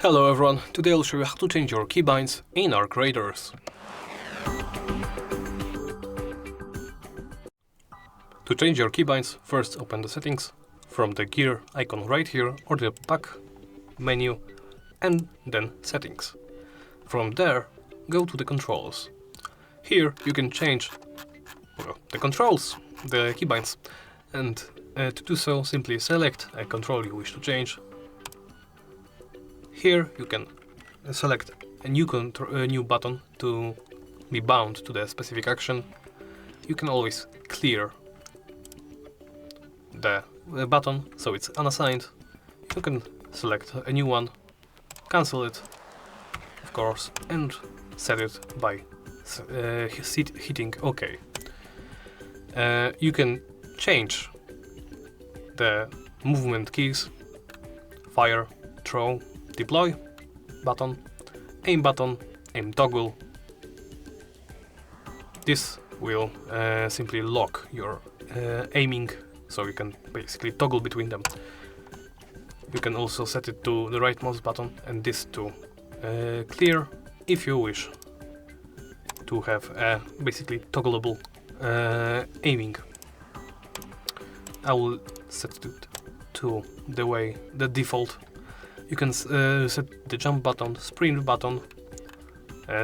Hello everyone, today I'll show you how to change your keybinds in our creators. To change your keybinds, first open the settings from the gear icon right here or the back menu and then settings. From there, go to the controls. Here you can change the controls, the keybinds, and to do so simply select a control you wish to change. Here you can select a new button to be bound to the specific action. You can always clear the button so it's unassigned. You can select a new one, cancel it, of course, and set it by hitting OK. You can change the movement keys, fire, throw, deploy button, aim toggle. This will simply lock your aiming, so you can basically toggle between them. You can also set it to the right mouse button and this to clear if you wish to have a basically toggleable aiming. I will set it to the default. You can set the jump button, sprint button,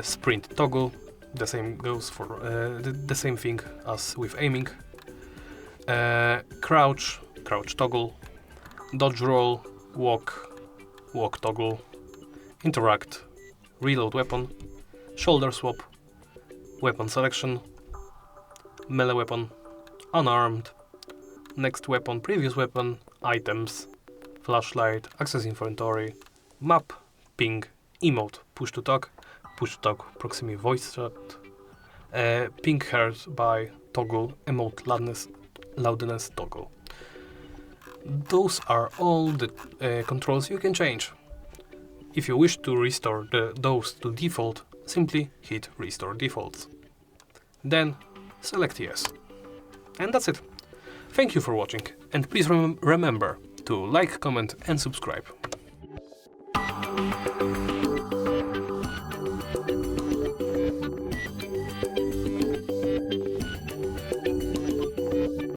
sprint toggle. The same goes for the same thing as with aiming. Crouch toggle, dodge roll, walk toggle, interact, reload weapon, shoulder swap, weapon selection, melee weapon, unarmed, next weapon, previous weapon, items, flashlight, access inventory, map, ping, emote, push to talk, proximity voice chat, ping heard by toggle, emote loudness toggle. Those are all the controls you can change. If you wish to restore those to default, simply hit restore defaults. Then select yes. And that's it. Thank you for watching, and please remember to like, comment and subscribe.